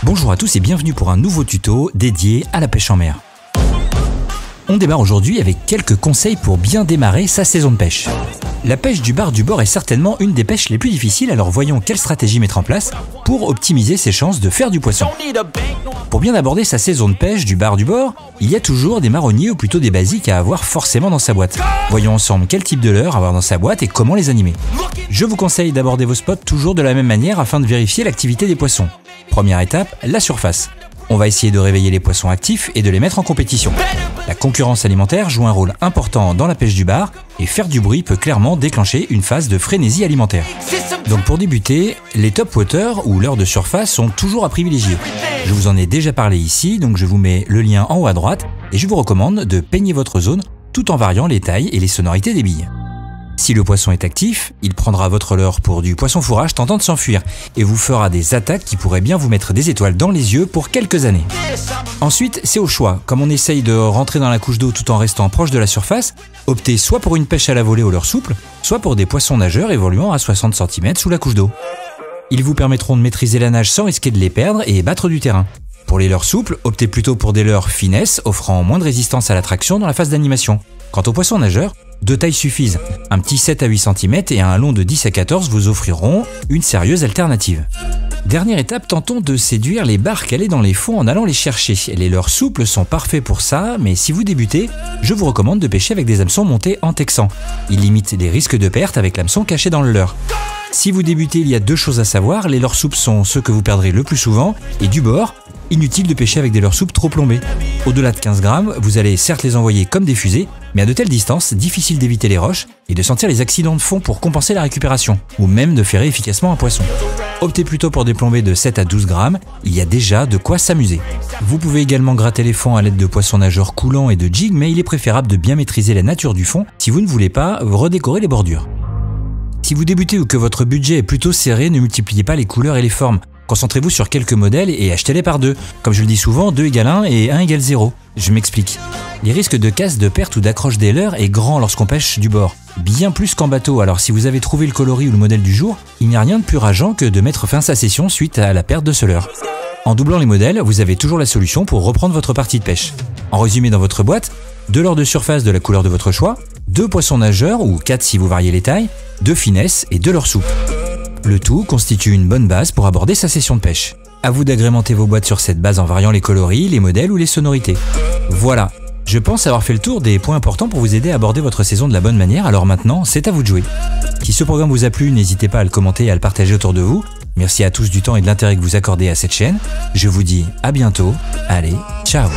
Bonjour à tous et bienvenue pour un nouveau tuto dédié à la pêche en mer. On démarre aujourd'hui avec quelques conseils pour bien démarrer sa saison de pêche. La pêche du bar du bord est certainement une des pêches les plus difficiles, alors voyons quelle stratégie mettre en place pour optimiser ses chances de faire du poisson. Pour bien aborder sa saison de pêche du bar du bord, il y a toujours des marronniers ou plutôt des basiques à avoir forcément dans sa boîte. Voyons ensemble quel type de leurre avoir dans sa boîte et comment les animer. Je vous conseille d'aborder vos spots toujours de la même manière afin de vérifier l'activité des poissons. Première étape, la surface. On va essayer de réveiller les poissons actifs et de les mettre en compétition. La concurrence alimentaire joue un rôle important dans la pêche du bar et faire du bruit peut clairement déclencher une phase de frénésie alimentaire. Donc pour débuter, les top water ou leurres de surface sont toujours à privilégier. Je vous en ai déjà parlé ici, donc je vous mets le lien en haut à droite et je vous recommande de peigner votre zone tout en variant les tailles et les sonorités des billes. Si le poisson est actif, il prendra votre leurre pour du poisson fourrage tentant de s'enfuir et vous fera des attaques qui pourraient bien vous mettre des étoiles dans les yeux pour quelques années. Ensuite, c'est au choix. Comme on essaye de rentrer dans la couche d'eau tout en restant proche de la surface, optez soit pour une pêche à la volée au leurre souple, soit pour des poissons nageurs évoluant à 60 cm sous la couche d'eau. Ils vous permettront de maîtriser la nage sans risquer de les perdre et battre du terrain. Pour les leurres souples, optez plutôt pour des leurres finesse offrant moins de résistance à la traction dans la phase d'animation. Quant aux poissons nageurs, deux tailles suffisent. Un petit 7 à 8 cm et un long de 10 à 14 vous offriront une sérieuse alternative. Dernière étape, tentons de séduire les barres calées dans les fonds en allant les chercher. Les leurres souples sont parfaits pour ça, mais si vous débutez, je vous recommande de pêcher avec des hameçons montés en texan. Ils limitent les risques de perte avec l'hameçon caché dans le leurre. Si vous débutez, il y a deux choses à savoir. Les leurres souples sont ceux que vous perdrez le plus souvent, et du bord, inutile de pêcher avec des leurres souples trop plombées. Au-delà de 15 grammes, vous allez certes les envoyer comme des fusées, mais à de telles distances, difficile d'éviter les roches et de sentir les accidents de fond pour compenser la récupération, ou même de ferrer efficacement un poisson. Optez plutôt pour des plombées de 7 à 12 grammes, il y a déjà de quoi s'amuser. Vous pouvez également gratter les fonds à l'aide de poissons nageurs coulants et de jigs, mais il est préférable de bien maîtriser la nature du fond si vous ne voulez pas redécorer les bordures. Si vous débutez ou que votre budget est plutôt serré, ne multipliez pas les couleurs et les formes. Concentrez-vous sur quelques modèles et achetez-les par deux. Comme je le dis souvent, 2 égale 1 et 1 égale 0. Je m'explique. Les risques de casse, de perte ou d'accroche des leurres est grand lorsqu'on pêche du bord. Bien plus qu'en bateau, alors si vous avez trouvé le coloris ou le modèle du jour, il n'y a rien de plus rageant que de mettre fin à sa session suite à la perte de ce leurre. En doublant les modèles, vous avez toujours la solution pour reprendre votre partie de pêche. En résumé, dans votre boîte, 2 leurres de surface de la couleur de votre choix, 2 poissons nageurs ou 4 si vous variez les tailles, 2 finesses et 2 leurres souples. Le tout constitue une bonne base pour aborder sa session de pêche. À vous d'agrémenter vos boîtes sur cette base en variant les coloris, les modèles ou les sonorités. Voilà, je pense avoir fait le tour des points importants pour vous aider à aborder votre saison de la bonne manière, alors maintenant, c'est à vous de jouer. Si ce programme vous a plu, n'hésitez pas à le commenter et à le partager autour de vous. Merci à tous du temps et de l'intérêt que vous accordez à cette chaîne. Je vous dis à bientôt. Allez, ciao!